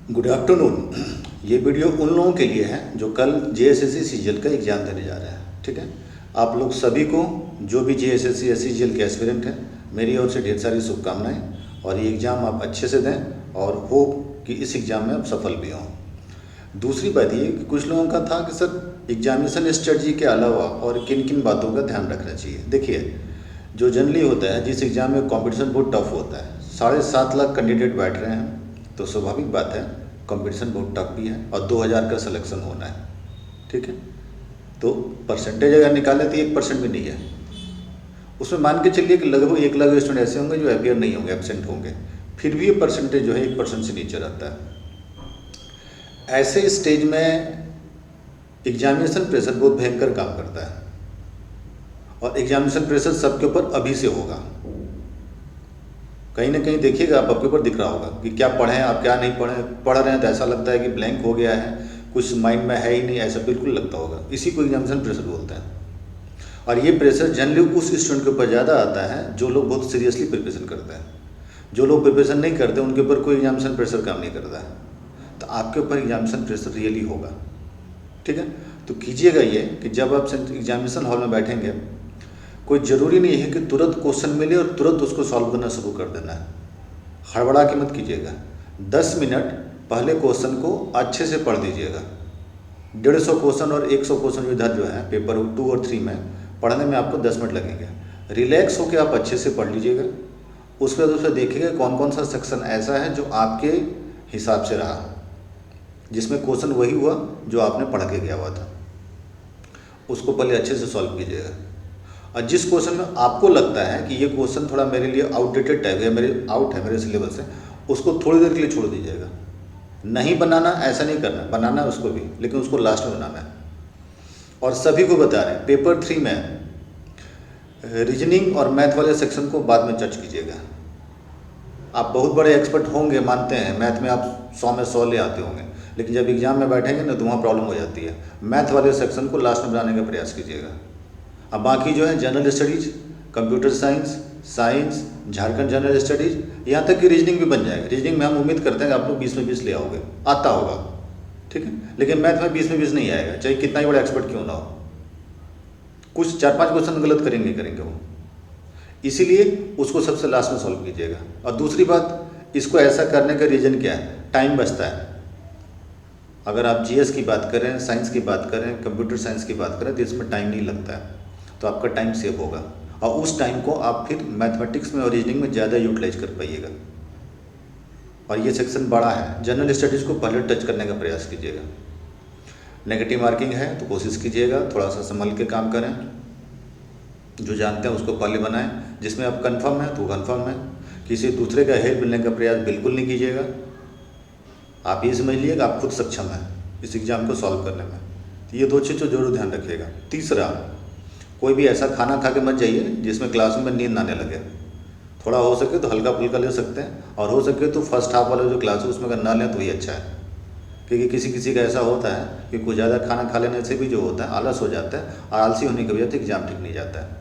Good afternoon. ये video उन लोगों के लिए है जो कल जेएसएससी सीजीएल का एग्ज़ाम देने जा रहे हैं। ठीक है, आप लोग सभी को जो भी जेएसएससी या सीजीएल के एस्पिरेंट हैं, मेरी ओर से ढेर सारी शुभकामनाएं और ये एग्ज़ाम आप अच्छे से दें और होप कि इस एग्ज़ाम में आप सफल भी हों। दूसरी बात ये कि कुछ लोगों का था कि सर एग्जामिनेशन स्ट्रेटजी के अलावा और किन किन बातों का ध्यान रखना चाहिए। देखिए, जो जनरली होता है, जिस एग्ज़ाम में कंपटीशन बहुत टफ होता है, 7.5 लाख कैंडिडेट बैठ रहे हैं, तो स्वाभाविक बात है कंपटीशन बहुत टफ भी है और 2000 का सिलेक्शन होना है। ठीक है, तो परसेंटेज अगर निकालें तो 1% भी नहीं है। उसमें मान के चलिए कि लगभग 1 लाख स्टूडेंट ऐसे होंगे जो अपियर नहीं होंगे, एब्सेंट होंगे, फिर भी ये परसेंटेज जो है 1% से नीचे रहता है। ऐसे स्टेज में एग्जामिनेशन प्रेशर बहुत भयंकर काम करता है और एग्जामिनेशन प्रेशर सबके ऊपर अभी से होगा। कहीं ना कहीं देखिएगा, आप आपके ऊपर दिख रहा होगा कि क्या पढ़ें आप क्या नहीं पढ़ रहे हैं, तो ऐसा लगता है कि ब्लैंक हो गया है, कुछ माइंड में है ही नहीं, ऐसा बिल्कुल लगता होगा। इसी को एग्जामिनेशन प्रेशर बोलते हैं। और ये प्रेशर जनरली उस स्टूडेंट के ऊपर ज़्यादा आता है जो लोग बहुत सीरियसली प्रिपरेशन करते हैं। जो लोग प्रिपरेशन नहीं करते उनके ऊपर कोई एग्जामिनेशन प्रेशर काम नहीं करता है। तो आपके ऊपर एग्जामिनेशन प्रेशर रियली होगा। ठीक है, तो कीजिएगा ये कि जब आप एग्जामिनेशन हॉल में बैठेंगे, कोई ज़रूरी नहीं है कि तुरंत क्वेश्चन मिले और तुरंत उसको सॉल्व करना शुरू कर देना है। हड़बड़ा के मत कीजिएगा। 10 मिनट पहले क्वेश्चन को अच्छे से पढ़ दीजिएगा। 150 क्वेश्चन और 100 क्वेश्चन इधर जो है पेपर 2 और 3 में पढ़ने में आपको 10 मिनट लगेंगे। रिलैक्स होकर आप अच्छे से पढ़ लीजिएगा। उसके बाद उसमें देखिएगा कौन कौन सा सेक्शन ऐसा है जो आपके हिसाब से रहा, जिसमें क्वेश्चन वही हुआ जो आपने पढ़ के गया हुआ था। उसको पहले अच्छे से सॉल्व कीजिएगा। और जिस क्वेश्चन में आपको लगता है कि ये क्वेश्चन थोड़ा मेरे लिए आउटडेटेड टाइप है, मेरे आउट है मेरे सिलेबस से, उसको थोड़ी देर के लिए छोड़ दीजिएगा। नहीं बनाना, ऐसा नहीं करना, बनाना है उसको भी, लेकिन उसको लास्ट में बनाना है। और सभी को बता रहे हैं, पेपर 3 में रीजनिंग और मैथ वाले सेक्शन को बाद में टच कीजिएगा। आप बहुत बड़े एक्सपर्ट होंगे, मानते हैं, मैथ में आप 100 में 100 ले आते होंगे, लेकिन जब एग्जाम में बैठेंगे ना तो वहाँ प्रॉब्लम हो जाती है। मैथ वाले सेक्शन को लास्ट में बनाने का प्रयास कीजिएगा। अब बाकी जो है general studies, computer science, science, Jharkhand general studies, यहाँ तक कि रीजनिंग भी बन जाएगा। रीजनिंग में हम उम्मीद करते हैं कि आप लोग 20 में 20 ले आओगे, आता होगा। ठीक है, लेकिन मैथ में 20 में 20 नहीं आएगा, चाहे कितना ही बड़ा एक्सपर्ट क्यों ना हो। कुछ 4-5 क्वेश्चन गलत करेंगे वो, इसीलिए उसको सबसे लास्ट में सॉल्व कीजिएगा। और दूसरी बात, इसको ऐसा करने का रीज़न क्या है? टाइम बचता है। अगर आप जीएस की बात करें, साइंस की बात करें, कंप्यूटर साइंस की बात करें, तो इसमें टाइम नहीं लगता है, तो आपका टाइम सेव होगा और उस टाइम को आप फिर मैथमेटिक्स में और रीजनिंग में ज़्यादा यूटिलाइज कर पाइएगा। और ये सेक्शन बड़ा है, जनरल स्टडीज़ को पहले टच करने का प्रयास कीजिएगा। नेगेटिव मार्किंग है तो कोशिश कीजिएगा थोड़ा सा संभल के काम करें। जो जानते हैं उसको पहले बनाएं, जिसमें आप कंफर्म है तो कंफर्म है। किसी दूसरे का हेल्प लेने का प्रयास बिल्कुल नहीं कीजिएगा। आप ये समझ लीजिएगा आप खुद सक्षम हैं इस एग्ज़ाम को सॉल्व करने में। तो ये 2 चीज़ तो जरूर ध्यान रखिएगा। तीसरा, कोई भी ऐसा खाना खा के मत जाइए जिसमें क्लासरूम में नींद आने लगे। थोड़ा हो सके तो हल्का फुल्का ले सकते हैं, और हो सके तो फर्स्ट हाफ वाला जो क्लास है उसमें अगर ना लें तो ही अच्छा है। क्योंकि किसी किसी का ऐसा होता है कि कुछ ज़्यादा खाना खा लेने से भी जो होता है आलस हो जाता है, और आलसी होने की वजह से एग्ज़ाम ठीक नहीं जाता है।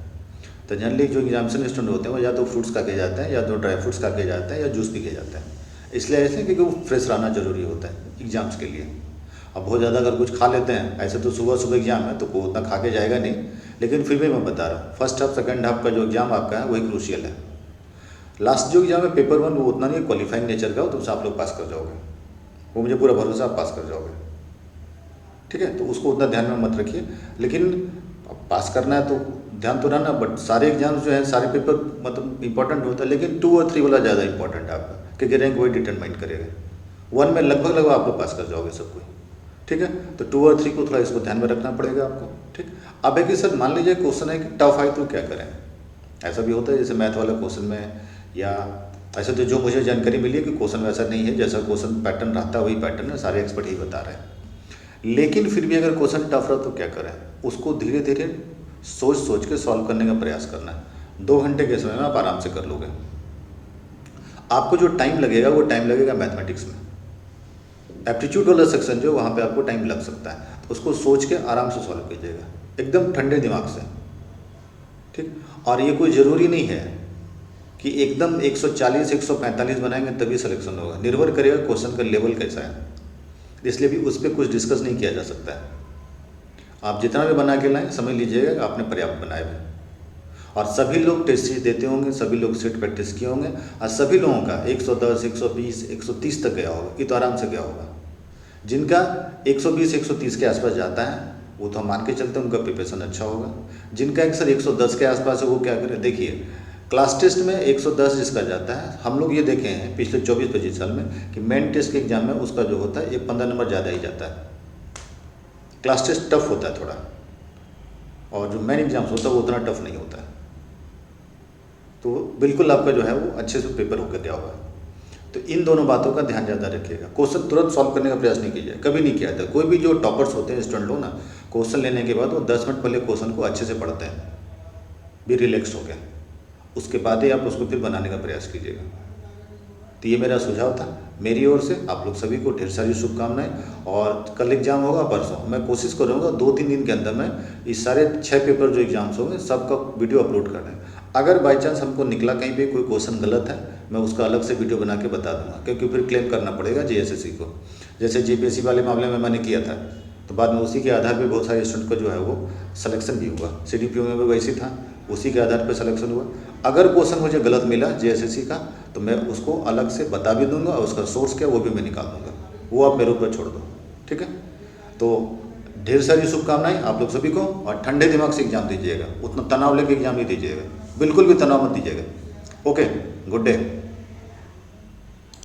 तो जनरली जो एग्जामिनेशन स्टूडेंट होते हैं वो या तो फ्रूट्स खा के जाते हैं, या तो ड्राई फ्रूट्स खा के जाते हैं, या जूस पी के जाते हैं। इसलिए ऐसे क्योंकि वो फ्रेश रहना ज़रूरी होता है एग्ज़ाम्स के लिए। अब बहुत ज़्यादा अगर कुछ खा लेते हैं, ऐसे तो सुबह सुबह एग्जाम है तो कोई उतना खा के जाएगा नहीं, लेकिन फिर भी मैं बता रहा हूँ फर्स्ट हाफ सेकंड हाफ का जो एग्ज़ाम आपका है वही क्रूशियल है। लास्ट जो एग्ज़ाम है पेपर 1 वो उतना नहीं क्वालिफाइंग नेचर का हो, तो उससे आप लोग पास कर जाओगे, वो मुझे पूरा भरोसा आप पास कर जाओगे। ठीक है, तो उसको उतना ध्यान में मत रखिए, लेकिन पास करना है तो ध्यान तो रहना। बट सारे एग्जाम्स जो है, सारे पेपर मतलब इंपॉर्टेंट होता है, लेकिन 2 और 3 वाला ज़्यादा इंपॉर्टेंट है आपका, क्योंकि रैंक वही डिटरमाइन करेगा। 1 में लगभग आप लोग पास कर जाओगे सब कुछ। ठीक है, तो 2 और 3 को थोड़ा इसको ध्यान में रखना पड़ेगा आपको। ठीक, अब है कि सर मान लीजिए क्वेश्चन है कि टफ है तो क्या करें। ऐसा भी होता है जैसे मैथ वाला क्वेश्चन में, या ऐसे तो जो मुझे जानकारी मिली है कि क्वेश्चन वैसा नहीं है, जैसा क्वेश्चन पैटर्न रहता है वही पैटर्न है, सारे एक्सपर्ट ही बता रहे हैं। लेकिन फिर भी अगर क्वेश्चन टफ रहा तो क्या करें, उसको धीरे धीरे सोच सोच के सॉल्व करने का प्रयास करना है। 2 घंटे के समय में आप आराम से कर लोगे। आपको जो टाइम लगेगा वो टाइम लगेगा मैथमेटिक्स में। एप्टीट्यूड वाला सेक्शन जो वहाँ पे आपको टाइम लग सकता है, तो उसको सोच के आराम से सॉल्व कीजिएगा, एकदम ठंडे दिमाग से। ठीक, और ये कोई ज़रूरी नहीं है कि एकदम 140 145 बनाएंगे तभी सिलेक्शन होगा, निर्भर करेगा क्वेश्चन का लेवल कैसा है। इसलिए भी उस पर कुछ डिस्कस नहीं किया जा सकता है। आप जितना भी बना के लाएं समझ लीजिएगा कि आपने पर्याप्त बनाए हुए। और सभी लोग टेस्ट सीरीज देते होंगे, सभी लोग सेट प्रैक्टिस किए होंगे, और सभी लोगों का 110 120 130 तक गया होगा, ये तो आराम से गया होगा। जिनका 120 130 के आसपास जाता है वो तो हम मान के चलते हैं उनका प्रिपरेशन अच्छा होगा। जिनका अक्सर 110 के आसपास है वो क्या करें, देखिए क्लास टेस्ट में 110 जिसका जाता है, हम लोग ये देखे हैं पिछले 24-25 साल में कि मेन टेस्ट के एग्जाम में उसका जो होता है ये 15 नंबर ज़्यादा ही जाता है। क्लास टेस्ट टफ होता है थोड़ा, और जो मेन एग्जाम्स होता है वो उतना टफ नहीं होता है। तो बिल्कुल आपका जो है वो अच्छे से पेपर होकर गया होगा। तो इन दोनों बातों का ध्यान ज़्यादा रखिएगा। क्वेश्चन तुरंत सॉल्व करने का प्रयास नहीं कीजिए, कभी नहीं किया था। कोई भी जो टॉपर्स होते हैं स्टूडेंट लोग ना, क्वेश्चन लेने के बाद वो 10 मिनट पहले क्वेश्चन को अच्छे से पढ़ते हैं, भी रिलैक्स हो गया, उसके बाद ही आप उसको फिर बनाने का प्रयास कीजिएगा। तो ये मेरा सुझाव था मेरी ओर से। आप लोग सभी को ढेर सारी शुभकामनाएं। और कल एग्जाम होगा, परसों मैं कोशिश करूँगा 2-3 दिन के अंदर में इस सारे 6 पेपर जो एग्जाम्स होंगे सबका वीडियो अपलोड करना है। अगर बाई चांस हमको निकला कहीं पे कोई क्वेश्चन गलत है, मैं उसका अलग से वीडियो बना के बता दूंगा, क्योंकि फिर क्लेम करना पड़ेगा जीएसएससी को। जैसे जीपीएससी वाले मामले में मैंने किया था, तो बाद में उसी के आधार पे बहुत सारे स्टूडेंट को जो है वो सिलेक्शन भी हुआ। सीडीपीओ में भी वैसे था, उसी के आधार पर सिलेक्शन हुआ। अगर क्वेश्चन मुझे गलत मिला जीएसएससी का तो मैं उसको अलग से बता भी दूंगा, और उसका सोर्स क्या वो भी मैं निकाल दूंगा, वो आप मेरे ऊपर छोड़ दो, ठीक है। तो ढेर सारी शुभकामनाएं आप लोग सभी को, और ठंडे दिमाग से एग्जाम दीजिएगा, उतना तनाव लेके एग्जाम नहीं दीजिएगा, बिल्कुल भी तनाव मत दीजिएगा। Okay, good day.